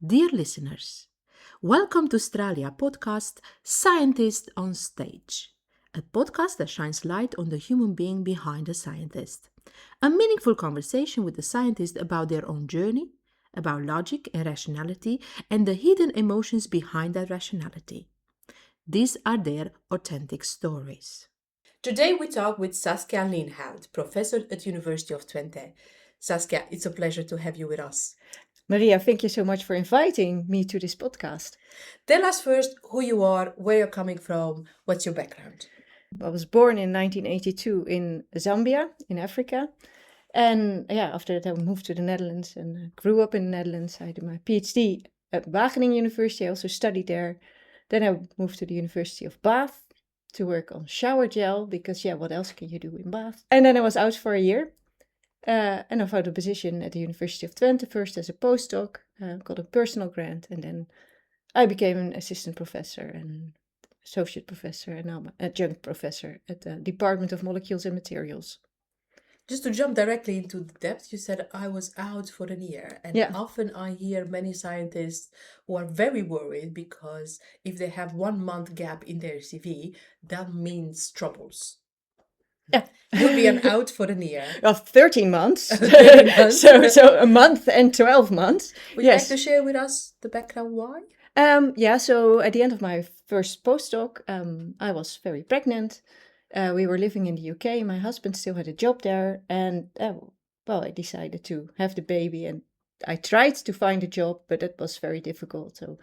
Dear listeners, welcome to Australia podcast Scientist on Stage, a podcast that shines light on the human being behind the scientist. A meaningful conversation with the scientist about their own journey, about logic and rationality, and the hidden emotions behind that rationality. These are their authentic stories. Today we talk with Saskia Lindhoud, professor at University of Twente. Saskia, it's a pleasure to have you with us. Maria, thank you so much for inviting me to this podcast. Tell us first who you are, where you're coming from, what's your background? I was born in 1982 in Zambia, in Africa. And after that I moved to the Netherlands and grew up in the Netherlands. I did my PhD at Wageningen University. I also studied there. Then I moved to the University of Bath to work on shower gel because, what else can you do in Bath? And then I was out for a year. And I found a position at the University of Twente, first as a postdoc, got a personal grant, and then I became an assistant professor and associate professor, and now I'm an adjunct professor at the Department of Molecules and Materials. Just to jump directly into the depth, you said I was out for a year. And often I hear many scientists who are very worried because if they have 1 month gap in their CV, that means troubles. Yeah. You'll be out for a year. Of 13 months. 13 months. so a month and 12 months. Would you like to share with us the background why? So at the end of my first postdoc, I was very pregnant. We were living in the UK. My husband still had a job there. And, I decided to have the baby. And I tried to find a job, but that was very difficult. So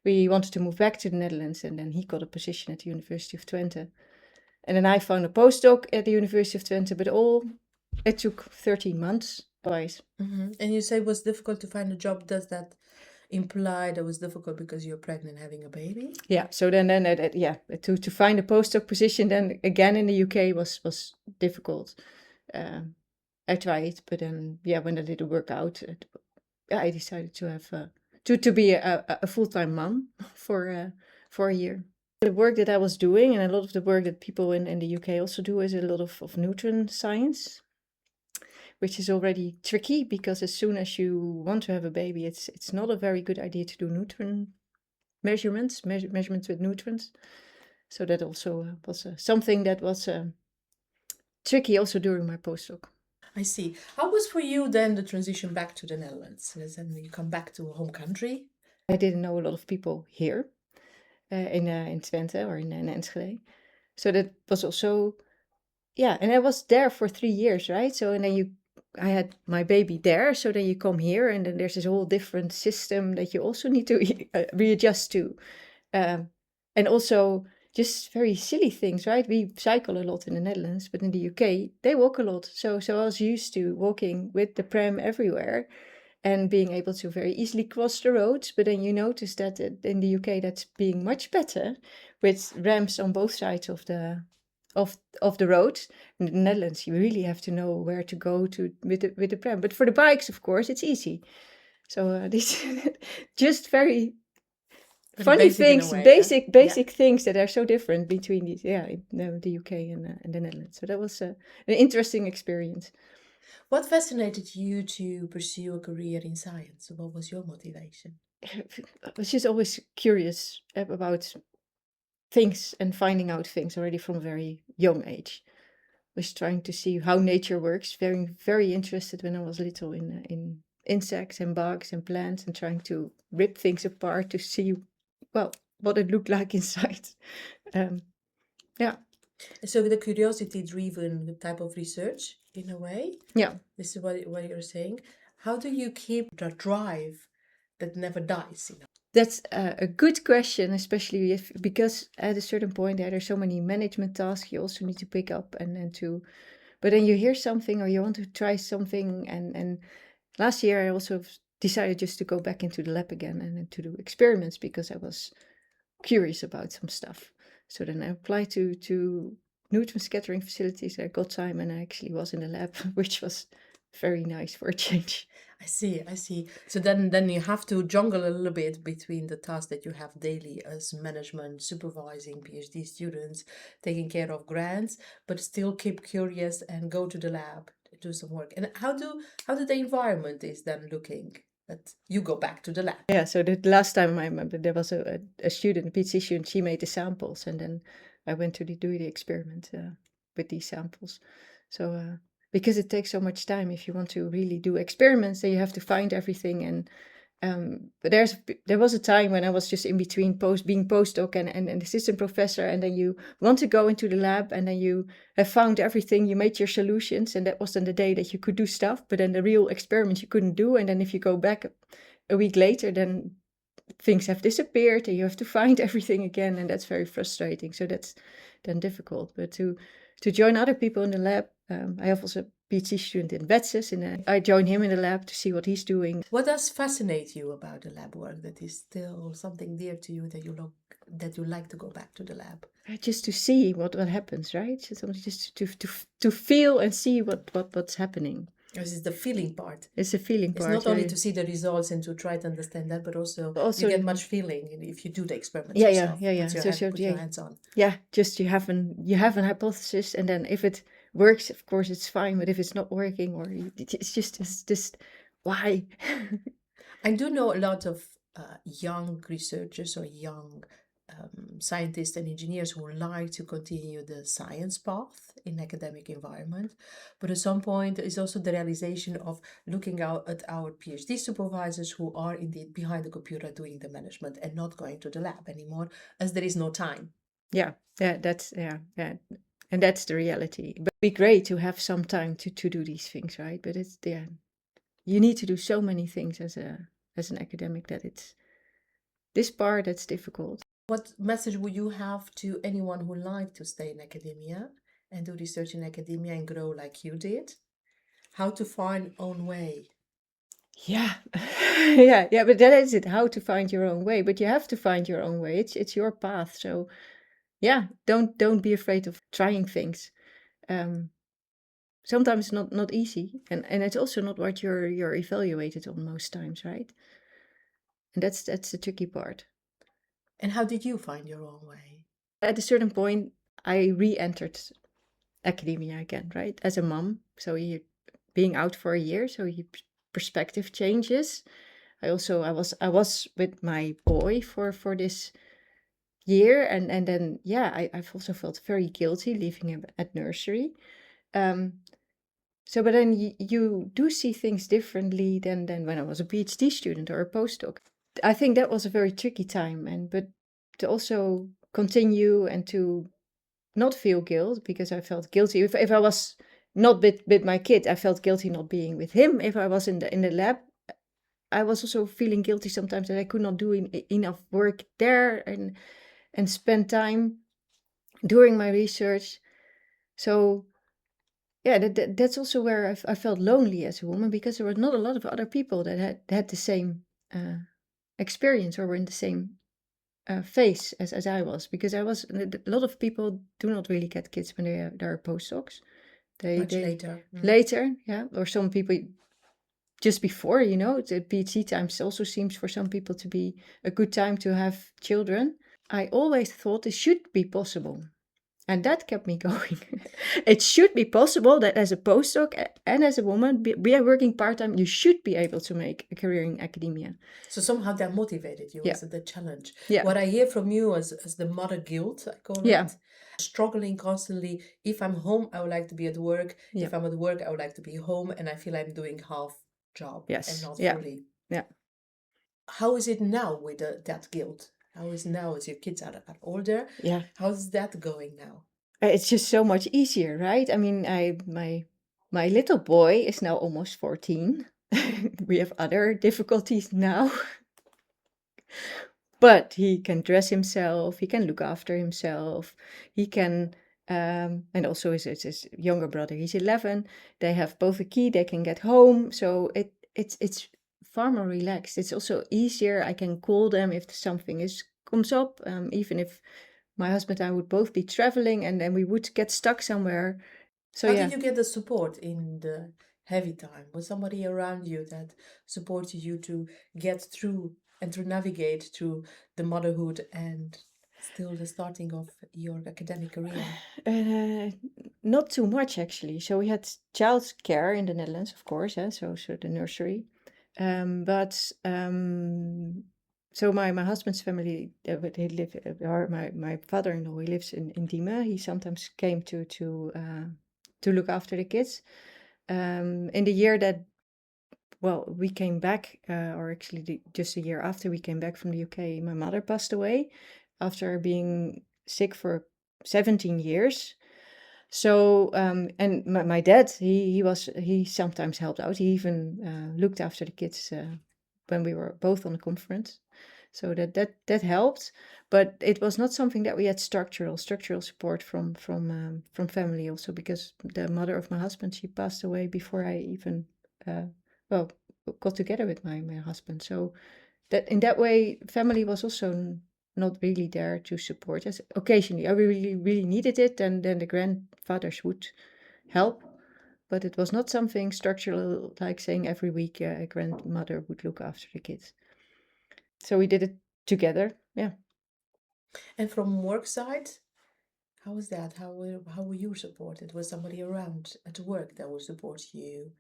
we wanted to move back to the Netherlands. And then he got a position at the University of Twente. And then I found a postdoc at the University of Twente, but it took 13 months. Mm-hmm. And you say it was difficult to find a job. Does that imply that it was difficult because you're pregnant having a baby? Yeah. So then to find a postdoc position then again in the UK was difficult. I tried, but then when that didn't work out, I decided to have to be a full-time mom for a year. The work that I was doing, and a lot of the work that people in the UK also do, is a lot of nutrient science, which is already tricky because as soon as you want to have a baby, it's not a very good idea to do nutrient measurements with nutrients. So that also was something that was tricky also during my postdoc. I see. How was for you then the transition back to the Netherlands? And then you come back to home country? I didn't know a lot of people here in Twente or in Enschede. So that was also, and I was there for 3 years, right? So, and then I had my baby there, so then you come here and then there's this whole different system that you also need to readjust to. And also just very silly things, right? We cycle a lot in the Netherlands, but in the UK, they walk a lot. So I was used to walking with the pram everywhere and being able to very easily cross the roads. But then you notice that in the UK, that's being much better with ramps on both sides of the road. In the Netherlands, you really have to know where to go to with the pram. But for the bikes, of course, it's easy. So this just very funny things, basic things that are so different between these, the UK and the Netherlands. So that was an interesting experience. What fascinated you to pursue a career in science? What was your motivation? I was just always curious about things and finding out things already from a very young age. Was trying to see how nature works. Very, very interested when I was little in insects and bugs and plants and trying to rip things apart to see, what it looked like inside. So the curiosity-driven type of research, in a way? Yeah. This is what you're saying. How do you keep the drive that never dies? That's a good question, especially because at a certain point there's so many management tasks you also need to pick up but then you hear something or you want to try something. And last year I also decided just to go back into the lab again and to do experiments because I was curious about some stuff. So then I applied to nutrient scattering facilities. I got time and I actually was in the lab, which was very nice for a change. I see. So then you have to jungle a little bit between the tasks that you have daily as management, supervising PhD students, taking care of grants, but still keep curious and go to the lab to do some work. And how do the environment is then looking but you go back to the lab. Yeah, so the last time I remember there was a student, a PhD student, she made the samples, and then I went to do the experiment with these samples. So because it takes so much time, if you want to really do experiments, then you have to find everything. And but there was a time when I was just in between being postdoc and assistant professor, and then you want to go into the lab, and then you have found everything, you made your solutions, and that was then the day that you could do stuff. But then the real experiments you couldn't do, and then if you go back a week later, then things have disappeared and you have to find everything again, and that's very frustrating. So that's then difficult. But to join other people in the lab, I have also a PhD student in Wetses, and I join him in the lab to see what he's doing. What does fascinate you about the lab work that is still something dear to you that you like to go back to the lab? Just to see what happens, right? Just to feel and see what's happening. This is the feeling part. It's a feeling It's part. not only to see the results and to try to understand that, but also you get much feeling if you do the experiments yourself. Put your hands on. Yeah, just you have an hypothesis, and then if it works, of course it's fine. But if it's not working, or it's just why? I do know a lot of young researchers or young scientists and engineers who like to continue the science path in academic environment, but at some point is also the realization of looking out at our PhD supervisors who are indeed behind the computer doing the management and not going to the lab anymore, as there is no time. Yeah, that's and that's the reality. But it'd be great to have some time to do these things, right? But it's you need to do so many things as an academic that it's this part that's difficult. What message would you have to anyone who like to stay in academia and do research in academia and grow like you did? How to find own way? Yeah, yeah. But that is it. How to find your own way. But you have to find your own way. It's your path. So yeah, don't be afraid of trying things. Sometimes it's not easy, and it's also not what you're evaluated on most times, right? And that's the tricky part. And how did you find your own way? At a certain point, I re-entered academia again, right? As a mom, so you being out for a year, so your perspective changes. I was with my boy for this year, and then I've also felt very guilty leaving him at nursery. So, but then you do see things differently than when I was a PhD student or a postdoc. I think that was a very tricky time, but to also continue and to not feel guilt, because I felt guilty if I was not with my kid. I felt guilty not being with him. If I was in the lab, I was also feeling guilty sometimes that I could not do enough work there and spend time doing my research. So yeah, that's also where I felt lonely as a woman, because there were not a lot of other people that had the same experience or were in the same phase as I was, because a lot of people do not really get kids when they're postdocs. Much later. Later, yeah, or some people just before, the PhD time also seems for some people to be a good time to have children. I always thought it should be possible. And that kept me going. It should be possible that as a postdoc and as a woman, we are working part-time, you should be able to make a career in academia. So somehow that motivated you, Yeah. as the challenge. Yeah. What I hear from you as the mother guilt, I call it, struggling constantly. If I'm home, I would like to be at work. Yeah. If I'm at work, I would like to be home, and I feel I'm doing half job and not fully. Yeah. How is it now with that guilt? How is now as your kids are older? Yeah. How's that going now? It's just so much easier, right? I mean, my little boy is now almost 14. We have other difficulties now. But he can dress himself, he can look after himself, he can, and also his younger brother, he's 11. They have both a key, they can get home. So it's far more relaxed. It's also easier. I can call them if something comes up, even if my husband and I would both be traveling and then we would get stuck somewhere. So how did you get the support in the heavy time? Was somebody around you that supported you to get through and to navigate through the motherhood and still the starting of your academic career? Not too much, actually. So we had childcare in the Netherlands, of course, so the nursery. But so my husband's family, they live, or my father-in-law, he lives in Diemen. He sometimes came to look after the kids. In the year that, well, we came back, or actually just a year after we came back from the UK, my mother passed away after being sick for 17 years. So, and my dad, he sometimes helped out. He even looked after the kids when we were both on the conference. So that helped, but it was not something that we had structural support from family also, because the mother of my husband, she passed away before I even well got together with my husband. So that in that way, family was also not really there to support us. Occasionally, I really needed it, then the grandfathers would help, but it was not something structural, like saying every week a grandmother would look after the kids. So we did it together. Yeah. And from work side, how was that? How were you supported? Was somebody around at work that would support you?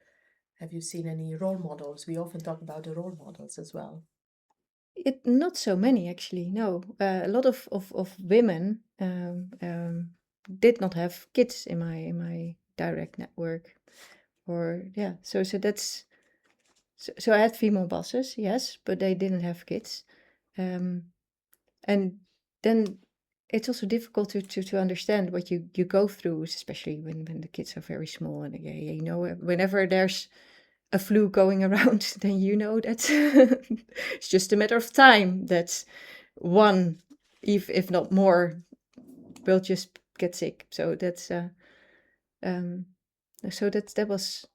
Have you seen any role models? We often talk about the role models as well. Not so many, actually. No, a lot of women did not have kids in my direct network, or yeah. So that's so I had female bosses, yes, but they didn't have kids, and then it's also difficult to understand what you go through, especially when the kids are very small, and whenever there's a flu going around, then you know that it's just a matter of time that one, if not more, will just get sick. So that's um, that was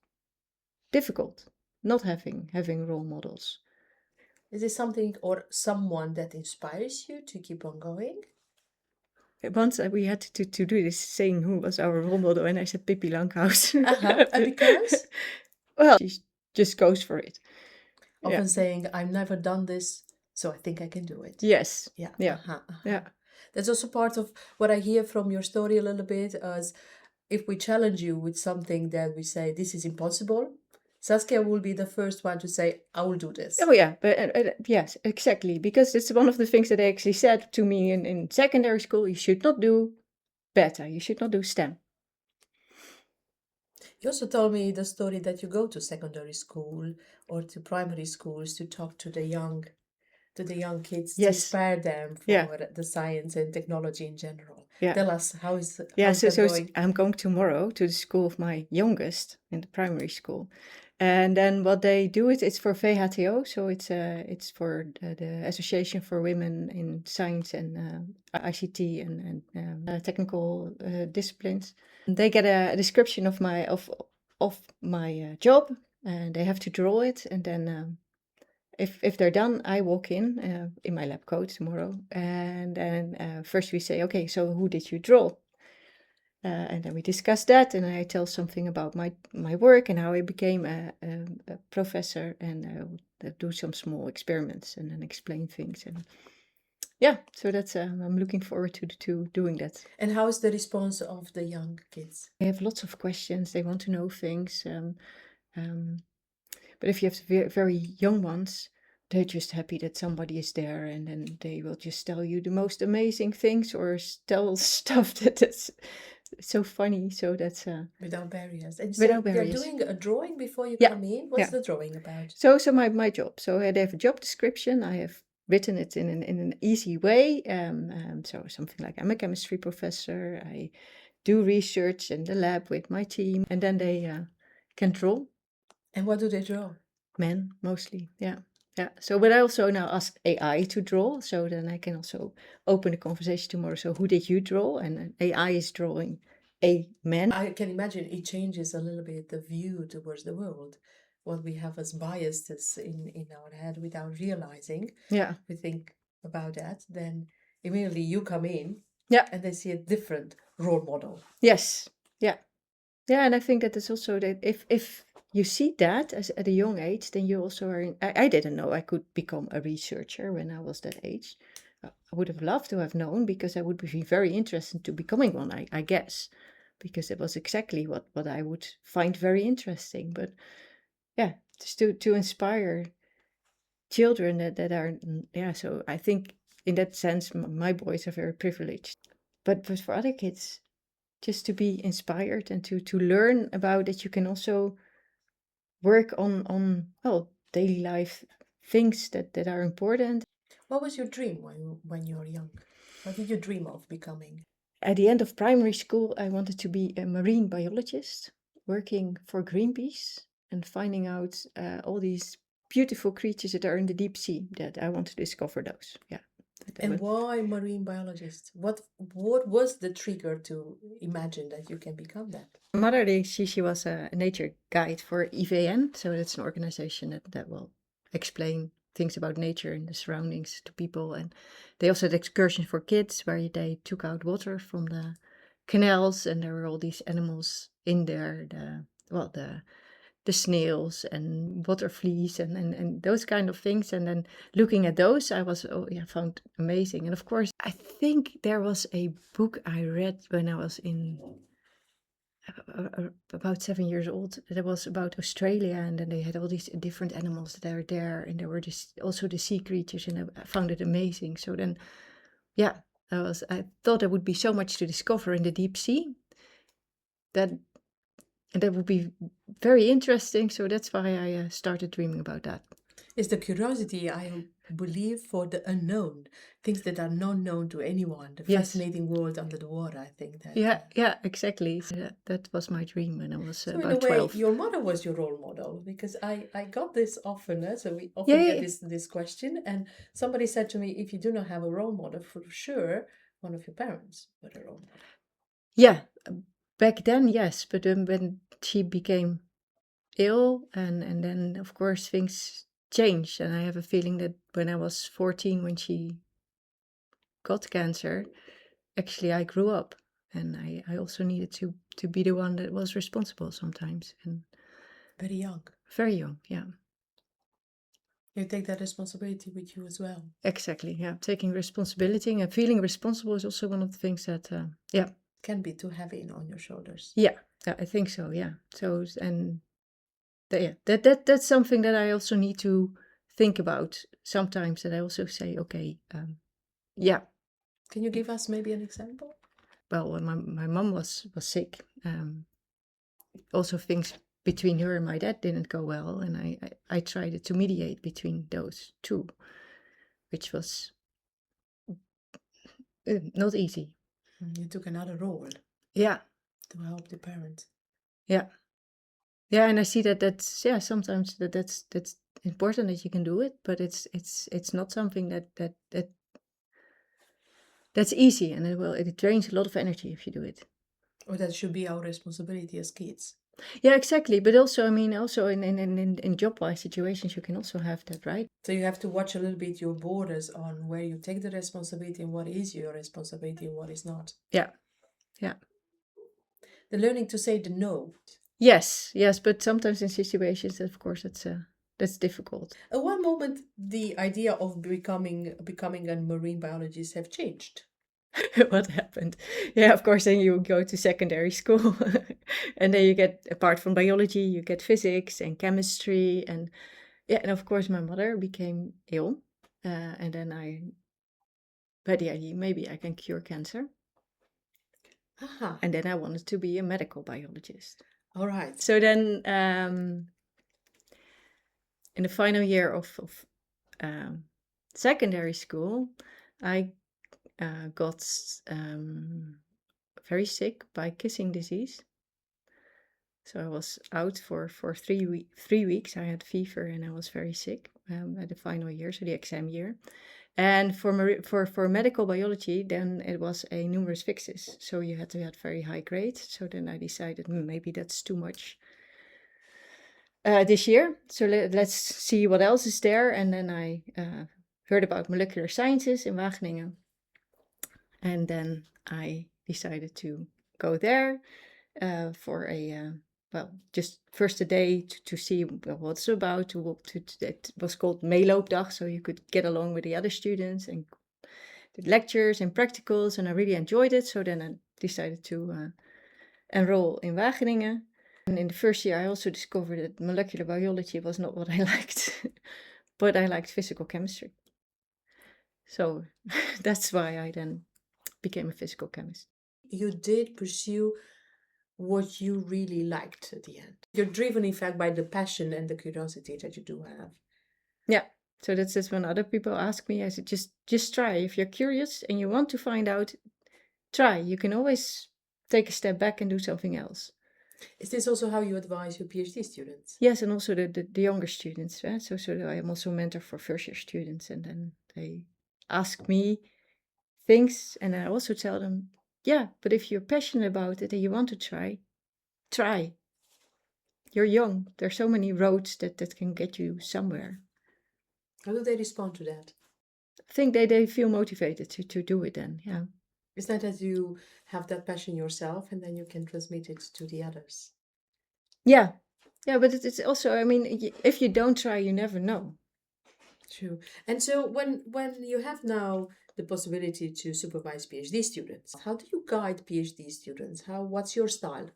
difficult, not having role models. Is this something or someone that inspires you to keep on going? Once we had to do this, saying who was our role model, and I said Pippi Langkous. And because Well, she just goes for it. Yeah. often saying, I've never done this, so I think I can do it. Yes. Yeah. Yeah. Yeah. That's also part of what I hear from your story a little bit, as if we challenge you with something that we say, this is impossible, Saskia will be the first one to say, I will do this. Oh yeah, but yes, exactly. Because it's one of the things that they actually said to me in secondary school. You should not do beta. You should not do STEM. You also told me the story that you go to secondary school or to primary schools to talk to the young kids to Yes. inspire them Yeah. for the science and technology in general. Yeah. Tell us how's Yeah. how's that going? I'm going tomorrow to the school of my youngest in the primary school, and then what they do is it's for VHTO, so it's for the Association for Women in Science and ICT and technical disciplines. They get a description of my job, and they have to draw it, and then if they're done, I walk in my lab coat tomorrow, and then first we say, okay, so who did you draw? And then we discuss that, and I tell something about my work and how I became a professor, and do some small experiments and then explain things. And yeah, so that's I'm looking forward to doing that. And how is the response of the young kids? They have lots of questions. They want to know things. But if you have the very young ones, they're just happy that somebody is there, and then they will just tell you the most amazing things, or tell stuff that is so funny. So that's Without barriers. And you without say they're barriers. doing a drawing before you Yeah, come in. What's yeah. the drawing about? So my job. So they have a job description. I have written it in an easy way. So something like, I'm a chemistry professor. I do research in the lab with my team, and then they can draw. And what do they draw? Men mostly. Yeah. Yeah. So, but I also now ask AI to draw. So then I can also open the conversation tomorrow. So who did you draw? And then AI is drawing a man. I can imagine it changes a little bit the view towards the world. What we have as biases in our head without realizing. Yeah. We think about that, then immediately you come in Yeah. and they see a different role model. Yes. Yeah. Yeah. And I think that is also that if you see that at a young age, then you also are I didn't know I could become a researcher when I was that age. I would have loved to have known, because I would be very interested to becoming one, I guess, because it was exactly what I would find very interesting. But yeah, just to inspire children that are, yeah. So I think in that sense, my boys are very privileged. But for other kids, just to be inspired and to learn about that you can also work on well, daily life things that are important. What was your dream when you were young? What did you dream of becoming? At the end of primary school, I wanted to be a marine biologist, working for Greenpeace and finding out all these beautiful creatures that are in the deep sea. That I want to discover those. Yeah. And why marine biologist? What was the trigger to imagine that you can become that? My mother, she was a nature guide for EVN, so that's an organization that will explain things about nature and the surroundings to people. And they also had excursions for kids where they took out water from the canals, and there were all these animals in there. The snails and water fleas and those kind of things. And then looking at those, I was, oh yeah, found amazing. And of course, I think there was a book I read when I was in about 7 years old that was about Australia, and then they had all these different animals that are there, and there were just also the sea creatures, and I found it amazing. So then, yeah, I thought there would be so much to discover in the deep sea that that would be very interesting. So that's why I started dreaming about that. It's the curiosity, I believe, for the unknown, things that are not known to anyone, the Yes. fascinating world under the water. I think that. Yeah, exactly. So that was my dream when I was So in a about way, 12. your mother was your role model, because I got this often. So we Yeah, often yeah, get yeah. this question, and somebody said to me, if you do not have a role model, for sure, one of your parents were a role model. Yeah, back then, yes, but when she became ill, and then of course things changed, and I have a feeling that when I was 14, when she got cancer, actually I grew up, and I also needed to be the one that was responsible sometimes, and Very young. very young. Yeah, You take that responsibility with you as well. exactly. Yeah, taking responsibility and feeling responsible is also one of the things that yeah, Can be too heavy on your shoulders. yeah, I think so. Yeah. So and yeah, that's something that I also need to think about sometimes. That I also say, okay, yeah. Can you give us maybe an example? Well, when my mom was sick, also things between her and my dad didn't go well, and I tried to mediate between those two, which was not easy. You took another role Yeah, to help the parents. yeah, yeah, and I see that's yeah. Sometimes that's important that you can do it, but it's not something that's easy, and it drains a lot of energy if you do it. Or that should be our responsibility as kids. Yeah, exactly. But also, I mean, also in job-wise situations, you can also have that, right? So you have to watch a little bit your borders on where you take the responsibility and what is your responsibility and what is not. Yeah, yeah. The learning to say the no. Yes, yes. But sometimes in situations, of course, that's difficult. At one moment, the idea of becoming a marine biologist have changed. What happened? Yeah, of course. Then you go to secondary school, and then you get, apart from biology, you get physics and chemistry, and yeah, and of course, my mother became ill, and then but yeah, maybe I can cure cancer. Aha. And then I wanted to be a medical biologist. All right. So then, in the final year of secondary school, I got very sick by kissing disease. So I was out for 3 weeks. I had fever and I was very sick at the final year, so the exam year. And for medical biology, then it was a numerous fixes. So you had to have very high grades. So then I decided maybe that's too much this year. So let's see what else is there. And then I heard about molecular sciences in Wageningen. And then I decided to go there for just first a day to see what it's about. It was called meeloopdag, so you could get along with the other students and did lectures and practicals, and I really enjoyed it. So then I decided to enroll in Wageningen. And in the first year, I also discovered that molecular biology was not what I liked, but I liked physical chemistry. So that's why I then became a physical chemist. You did pursue what you really liked at the end. You're driven, in fact, by the passion and the curiosity that you do have. Yeah. So that's just when other people ask me, I said, just try. If you're curious and you want to find out, try. You can always take a step back and do something else. Is this also how you advise your PhD students? Yes, and also the younger students. So I am also a mentor for first year students, and then they ask me things, and I also tell them, yeah, but if you're passionate about it and you want to try, try. You're young. There's so many roads that can get you somewhere. How do they respond to that? I think they feel motivated to do it then, yeah. Is that you have that passion yourself and then you can transmit it to the others? Yeah. Yeah, but it's also, I mean, if you don't try, you never know. True. And so when you have now the possibility to supervise PhD students, how do you guide PhD students? What's your style?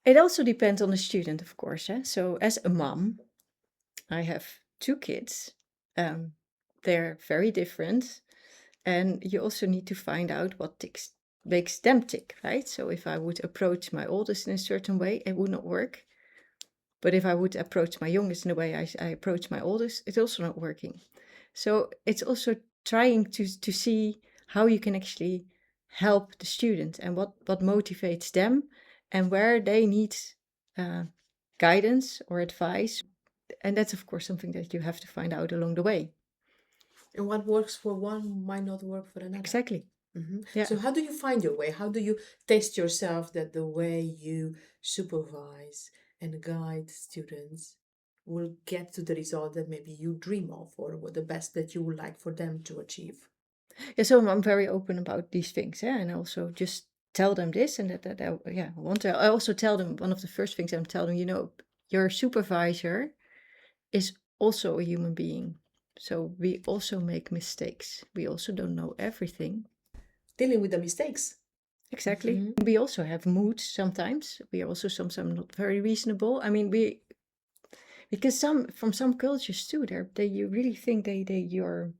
It also depends on the student, of course. So as a mom, I have 2 kids. They're very different. And you also need to find out what makes them tick, right? So if I would approach my oldest in a certain way, it would not work. But if I would approach my youngest in the way I approach my oldest, it's also not working. So it's also trying to see how you can actually help the student and what motivates them and where they need uh, guidance or advice. And that's, of course, something that you have to find out along the way. And what works for one might not work for another. Exactly. Yeah. So how do you find your way? How do you test yourself that the way you supervise and guide students will get to the result that maybe you dream of or what the best that you would like for them to achieve? Yeah, so I'm very open about these things, and I also just tell them this and that I want to. I also tell them one of the first things I'm telling them, your supervisor is also a human being, so we also make mistakes. We also don't know everything. Dealing with the mistakes. Exactly. We also have moods sometimes. We are also sometimes not very reasonable. I mean, because from some cultures too, they you really think you're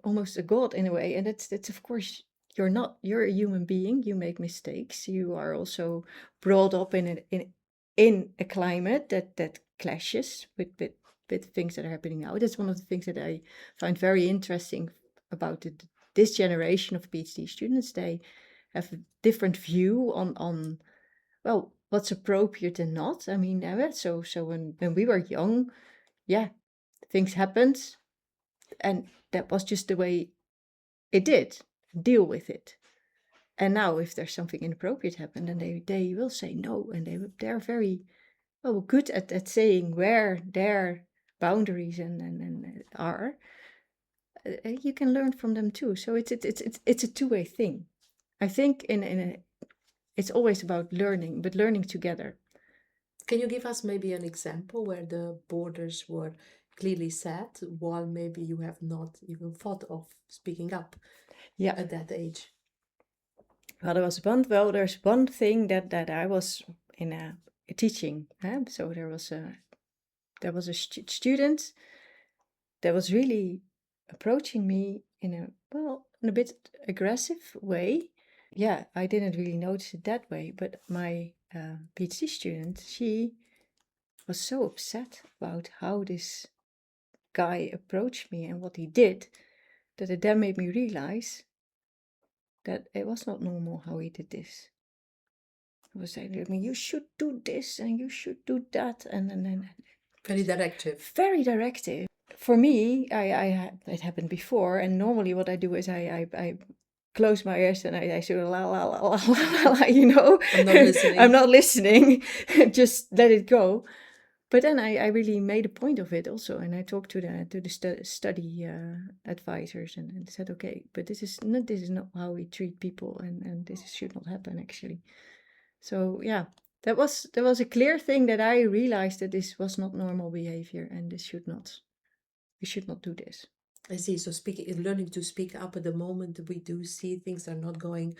almost a god in a way, and that's of course you're not. You're a human being. You make mistakes. You are also brought up in a climate that clashes with things that are happening now. That's one of the things that I find very interesting about this generation of PhD students. They have a different view on well, what's appropriate and not. I mean, so when we were young, yeah, things happened, and that was just the way it did. Deal with it. And now, if there's something inappropriate happened, then they will say no, and they're very good at saying where their boundaries and are. You can learn from them too. So it's a two-way thing. I think it's always about learning, but learning together. Can you give us maybe an example where the borders were clearly set while maybe you have not even thought of speaking up Yeah. at that age? Well, there's one thing that I was in a teaching. So there was a student that was really approaching me in a bit aggressive way. Yeah, I didn't really notice it that way, but my PhD student, she was so upset about how this guy approached me and what he did, that it then made me realize that it was not normal how he did this. He was saying to me, you should do this and you should do that, and Very directive. very directive. For me, it happened before, and normally what I do is I close my ears and I sort of la la la la la la, I'm not listening. I'm not listening. Just let it go. But then I really made a point of it also, and I talked to the study advisors and said, okay, but this is not how we treat people, and this should not happen actually. So yeah, that was a clear thing that I realized that this was not normal behavior, and we should not do this. I see. So learning to speak up at the moment we do see things are not going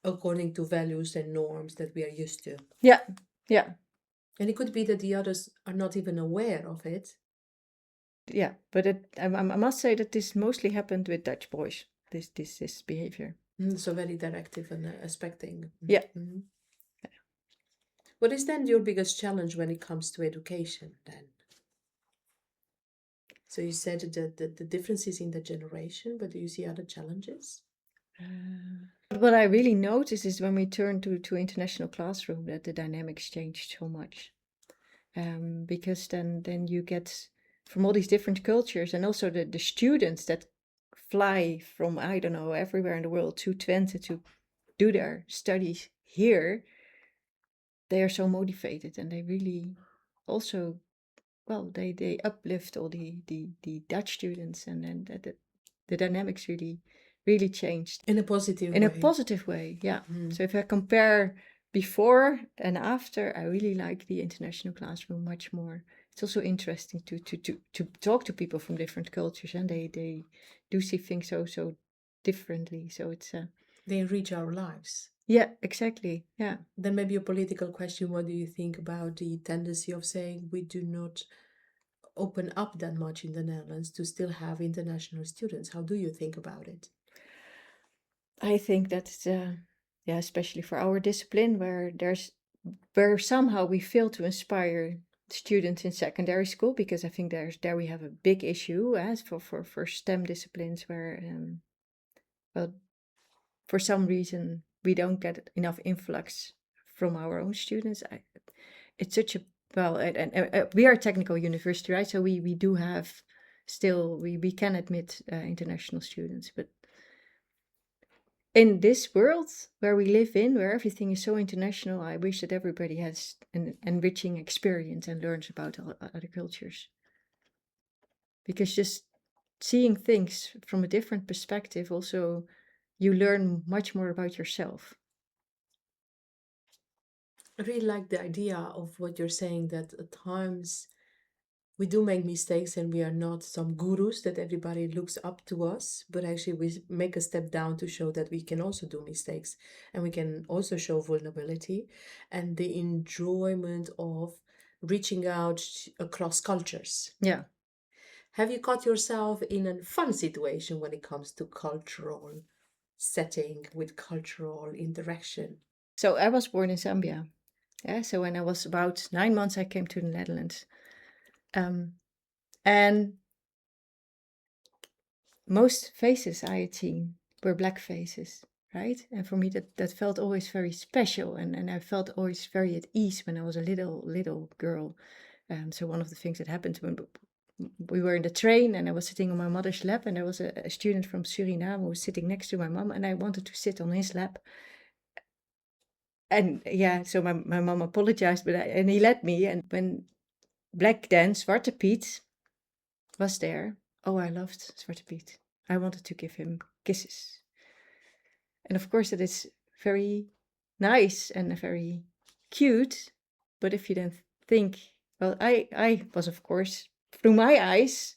according to values and norms that we are used to. Yeah, yeah, And it could be that the others are not even aware of it. yeah. But I must say that this mostly happened with Dutch boys. This behavior. So very directive and expecting. Yeah. Mhm. What is then your biggest challenge when it comes to education then? So you said that the differences in the generation, but do you see other challenges? What I really notice is when we turn to international classroom that the dynamics changed so much. Because then you get from all these different cultures, and also the students that fly from, I don't know, everywhere in the world to Twente to do their studies here. They are so motivated, and they really also, well, they uplift all the Dutch students, and then the dynamics really changed In a positive in a way. positive way. Yeah. So if I compare before and after, I really like the international classroom much more. It's also interesting to talk to people from different cultures, and they do see things so differently. So it's They enrich our lives. yeah, exactly. Yeah. Then maybe a political question, what do you think about the tendency of saying we do not open up that much in the Netherlands to still have international students? How do you think about it? I think that's yeah, especially for our discipline where somehow we fail to inspire students in secondary school, because I think there we have a big issue as for STEM disciplines where well, for some reason we don't get enough influx from our own students. It's such a well, and we are a technical university, right? So we do have still we can admit international students, but in this world where we live in, where everything is so international, I wish that everybody has an enriching experience and learns about other cultures. Because just seeing things from a different perspective, also, you learn much more about yourself. I really like the idea of what you're saying that at times we do make mistakes and we are not some gurus that everybody looks up to us, but actually we make a step down to show that we can also do mistakes and we can also show vulnerability and the enjoyment of reaching out across cultures. Yeah. Have you caught yourself in a fun situation when it comes to cultural setting with cultural interaction? So I was born in Zambia. Yeah. So when I was about 9 months, I came to the Netherlands. And most faces I had seen were black faces, right? And for me, that felt always very special, and I felt always very at ease when I was a little girl. So one of the things that happened when we were in the train, and I was sitting on my mother's lap, and there was a student from Suriname who was sitting next to my mom, and I wanted to sit on his lap. And yeah, so my mom apologized, and he let me. And when Black Dan, Zwarte Piet, was there, oh, I loved Zwarte Piet. I wanted to give him kisses. And of course, it is very nice and very cute. But if you then think, well, I was, of course, through my eyes,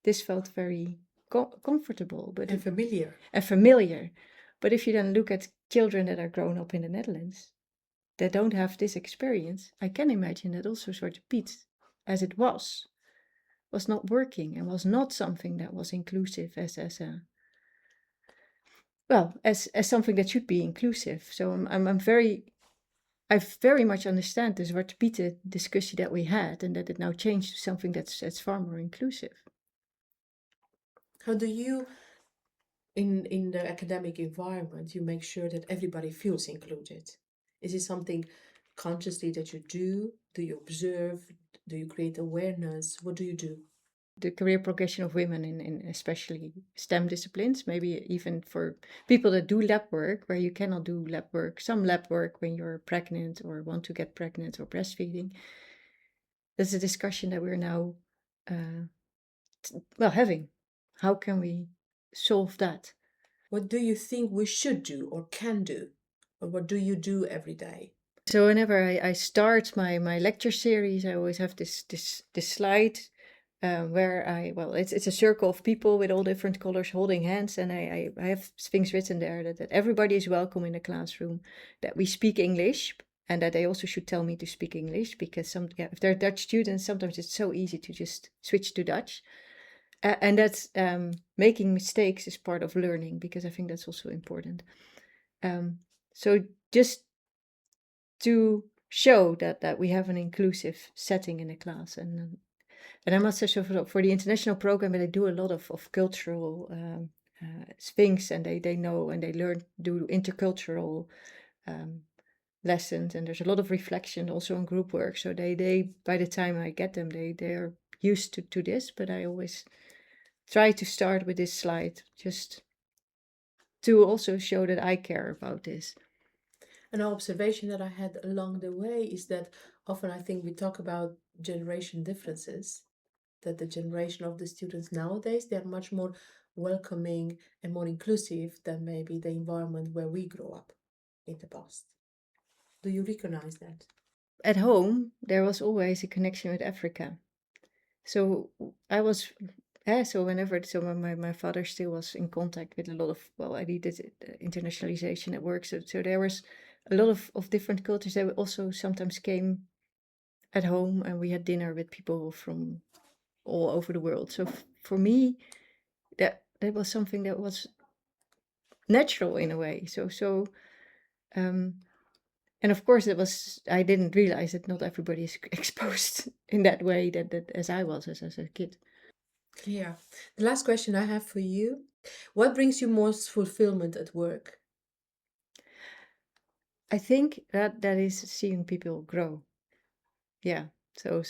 this felt very comfortable, And familiar. and familiar. But if you then look at children that are grown up in the Netherlands that don't have this experience, I can imagine that also Zwarte Piet, as it was not working and was not something that was inclusive as a well as something that should be inclusive. So I very much understand this Zwarte Piet discussion that we had, and that it now changed to something that's far more inclusive. How do you, in the academic environment, you make sure that everybody feels included? Is it something consciously that you do? Do you observe? Do you create awareness? What do you do? The career progression of women in especially STEM disciplines, maybe even for people that do lab work, where you cannot do lab work, some lab work when you're pregnant or want to get pregnant or breastfeeding. That's a discussion that we're now uh, having. How can we solve that? What do you think we should do or can do? Or what do you do every day? So whenever I start my lecture series, I always have this slide where it's a circle of people with all different colors holding hands, and I have things written there that everybody is welcome in the classroom, that we speak English, and that they also should tell me to speak English, because if they're Dutch students, sometimes it's so easy to just switch to Dutch. And that's making mistakes is part of learning, because I think that's also important. So just to show that we have an inclusive setting in the class. And I must say, so for the international program, they do a lot of cultural things, and they know and they learn, do intercultural lessons, and there's a lot of reflection also on group work. So they by the time I get them, they're used to this, but I always try to start with this slide just to also show that I care about this. An observation that I had along the way is that often I think we talk about generation differences, that the generation of the students nowadays, they are much more welcoming and more inclusive than maybe the environment where we grew up in the past. Do you recognize that? At home, there was always a connection with Africa. So I was, so whenever, so my father still was in contact with a lot of, I did internationalization at work. So there was a lot of different cultures that also sometimes came at home, and we had dinner with people from all over the world. So for me, that was something that was natural in a way. And of course, I didn't realize that not everybody is exposed in that way that as I was as a kid. Yeah. The last question I have for you, what brings you most fulfillment at work? I think that is seeing people grow. Yeah. So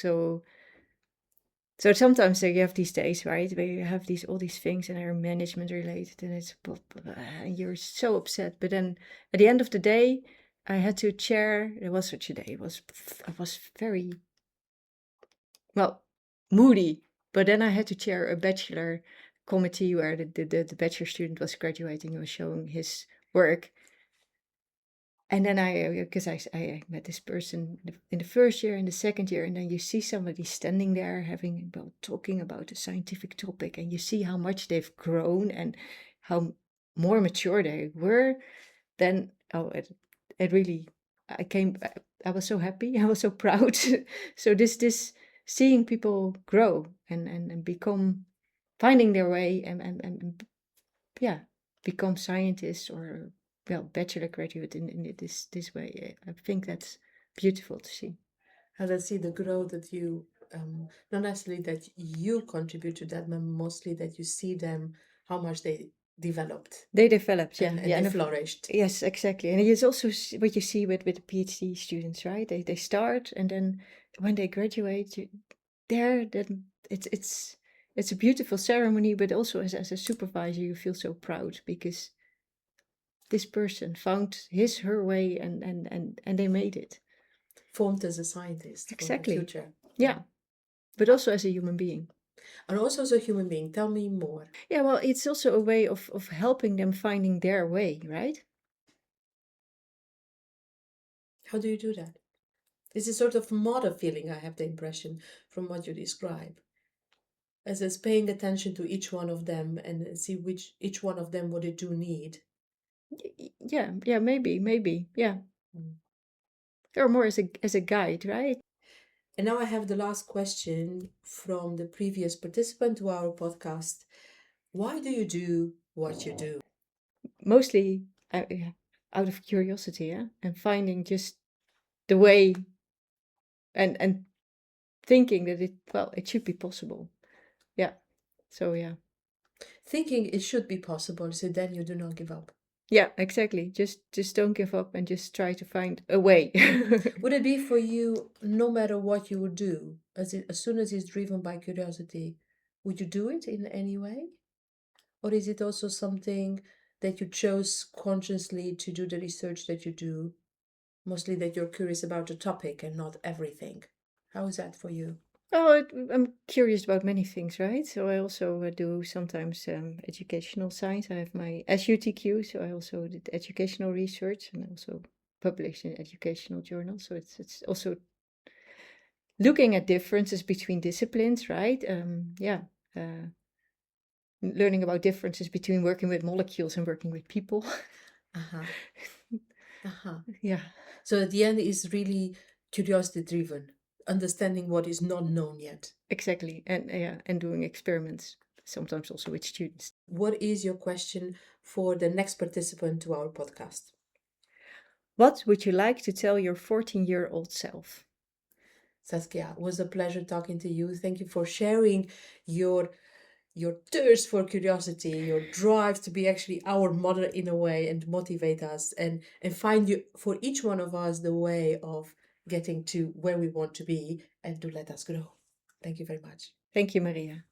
sometimes you have these days, right, where you have all these things and are management related, and and you're so upset. But then at the end of the day, I had to chair. It was such a day. I was very moody. But then I had to chair a bachelor committee where the bachelor student was graduating and was showing his work. And then because I met this person in the first year and the second year, and then you see somebody standing there talking about a scientific topic, and you see how much they've grown and how more mature they were. Then it really, I was so happy, I was so proud. So this seeing people grow and become, finding their way, and yeah, become scientists or bachelor graduate in this way. I think that's beautiful to see. And let's see the growth that you, not necessarily that you contribute to that, but mostly that you see them, how much they developed They developed, and, yeah, and yeah, they and flourished. yes, exactly. And it's also what you see with PhD students, right? They start, and then when they graduate, then it's a beautiful ceremony, but also as a supervisor, you feel so proud because this person found her way, and they made it. Formed as a scientist for the Exactly. future. Yeah. But also as a human being. And also as a human being. Tell me more. Yeah, well, it's also a way of helping them finding their way, right? How do you do that? It's a sort of mother feeling, I have the impression, from what you describe. As it's paying attention to each one of them and see which each one of them what they do need. Yeah, maybe, yeah. Mm. Or more as a guide, right? And now I have the last question from the previous participant to our podcast. Why do you do what you do? Mostly yeah, out of curiosity, yeah, and finding just the way, and thinking that it should be possible. Yeah. So yeah. Thinking it should be possible, so then you do not give up. Yeah, exactly. Just don't give up and just try to find a way. Would it be for you, no matter what you would do, as soon as it's driven by curiosity, would you do it in any way? Or is it also something that you chose consciously to do the research that you do, mostly that you're curious about the topic and not everything? How is that for you? Oh, I'm curious about many things, right? So I also do sometimes educational science. I have my SUTQ, so I also did educational research, and I also published in educational journals. So it's also looking at differences between disciplines, right? Learning about differences between working with molecules and working with people. Uh-huh. Uh-huh. Yeah, So at the end is really curiosity driven, understanding what is not known yet. exactly. And doing experiments, sometimes also with students. What is your question for the next participant to our podcast? What would you like to tell your 14-year-old self? Saskia, it was a pleasure talking to you. Thank you for sharing your thirst for curiosity, your drive to be actually our mother in a way and motivate us and find you for each one of us the way of getting to where we want to be and to let us grow. Thank you very much. Thank you, Maria.